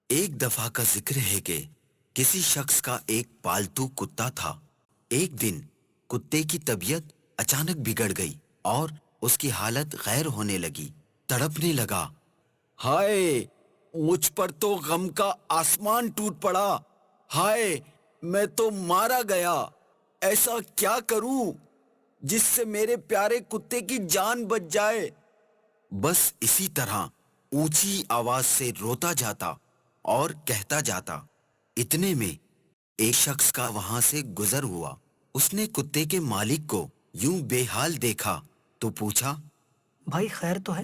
ایک دفعہ کا ذکر ہے کہ کسی شخص کا ایک پالتو کتا تھا۔ ایک دن کتے کی طبیعت اچانک بگڑ گئی اور اس کی حالت غیر ہونے لگی۔ تڑپنے لگا، ہائے مجھ پر تو غم کا آسمان ٹوٹ پڑا، ہائے میں تو مارا گیا، ایسا کیا کروں جس سے میرے پیارے کتے کی جان بچ جائے۔ بس اسی طرح اونچی آواز سے روتا جاتا اور کہتا جاتا۔ اتنے میں ایک شخص کا وہاں سے گزر ہوا۔ اس نے کتے کے مالک کو یوں بے حال دیکھا تو پوچھا، بھائی خیر تو ہے؟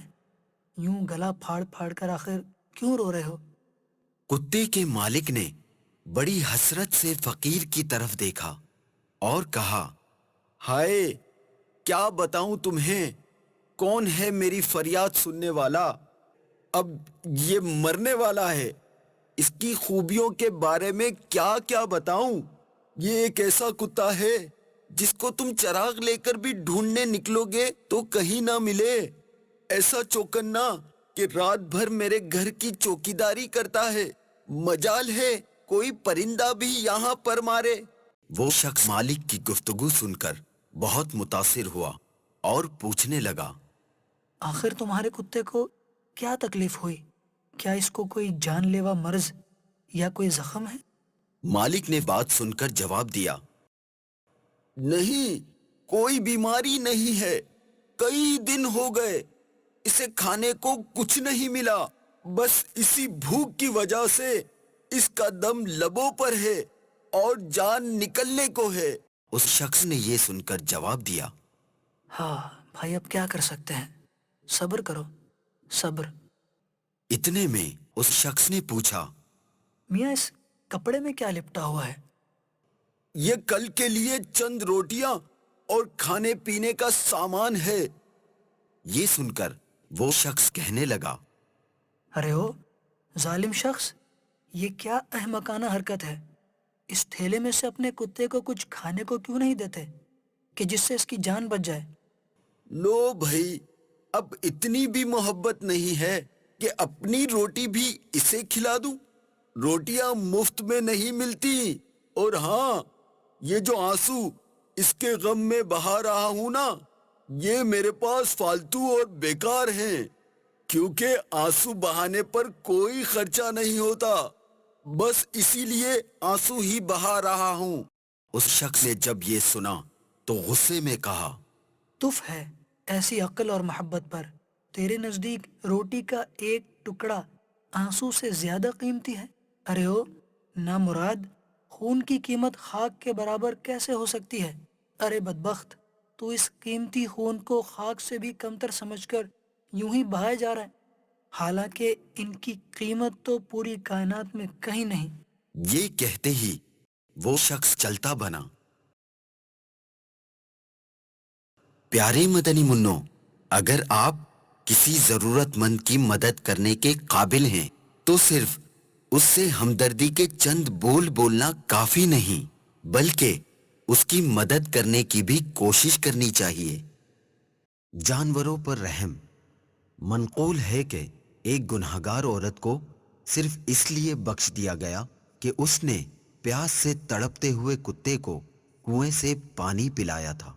یوں گلا پھاڑ پھاڑ کر آخر کیوں رو رہے ہو؟ کتے کے مالک نے بڑی حسرت سے فقیر کی طرف دیکھا اور کہا، ہائے کیا بتاؤں تمہیں، کون ہے میری فریاد سننے والا؟ اب یہ مرنے والا ہے، اس کی خوبیوں کے بارے میں کیا کیا بتاؤں؟ یہ ایک ایسا کتا ہے جس کو تم چراغ لے کر بھی ڈھونڈنے نکلو گے تو کہیں نہ ملے، ایسا چوکنا کہ رات بھر میرے گھر کی چوکیداری کرتا ہے، مجال ہے کوئی پرندہ بھی یہاں پر مارے۔ وہ شخص مالک کی گفتگو سن کر بہت متاثر ہوا اور پوچھنے لگا، آخر تمہارے کتے کو کیا تکلیف ہوئی؟ کیا اس کو کوئی جان لیوا مرض یا کوئی زخم ہے؟ مالک نے بات سن کر جواب دیا، نہیں کوئی بیماری نہیں ہے، کئی دن ہو گئے اسے کھانے کو کچھ نہیں ملا، بس اسی بھوک کی وجہ سے اس کا دم لبوں پر ہے اور جان نکلنے کو ہے۔ اس شخص نے یہ سن کر جواب دیا، ہاں بھائی اب کیا کر سکتے ہیں، صبر کرو صبر۔ اتنے میں اس شخص نے پوچھا، میاں اس کپڑے میں کیا لپٹا ہوا ہے؟ یہ کل کے لیے چند روٹیاں اور کھانے پینے کا سامان ہے۔ یہ سن کر وہ شخص کہنے لگا، ارے او ظالم شخص، یہ کیا احمقانہ حرکت ہے، اس تھیلے میں سے اپنے کتے کو کچھ کھانے کو کیوں نہیں دیتے کہ جس سے اس کی جان بچ جائے؟ لو بھائی اب اتنی بھی محبت نہیں ہے کہ اپنی روٹی بھی اسے کھلا دوں؟ روٹیاں مفت میں نہیں ملتی، اور ہاں یہ جو آنسو اس کے غم میں بہا رہا ہوں نا، یہ میرے پاس فالتو اور بیکار ہیں، کیونکہ آنسو بہانے پر کوئی خرچہ نہیں ہوتا، بس اسی لیے آنسو ہی بہا رہا ہوں۔ اس شخص نے جب یہ سنا تو غصے میں کہا، تف ہے ایسی عقل اور محبت پر، تیرے نزدیک روٹی کا ایک ٹکڑا آنسو سے زیادہ قیمتی ہے؟ ارے او نامراد، خون کی قیمت خاک کے برابر کیسے ہو سکتی ہے؟ ارے بدبخت، تو اس قیمتی خون کو خاک سے بھی کمتر سمجھ کر یوں ہی بہایا جا رہا ہے، حالانکہ ان کی قیمت تو پوری کائنات میں کہیں نہیں۔ یہ کہتے ہی وہ شخص چلتا بنا۔ پیارے مدنی منوں، اگر آپ کسی ضرورت مند کی مدد کرنے کے قابل ہیں تو صرف اس سے ہمدردی کے چند بول بولنا کافی نہیں، بلکہ اس کی مدد کرنے کی بھی کوشش کرنی چاہیے۔ جانوروں پر رحم۔ منقول ہے کہ ایک گنہگار عورت کو صرف اس لیے بخش دیا گیا کہ اس نے پیاس سے تڑپتے ہوئے کتے کو کنویں سے پانی پلایا تھا۔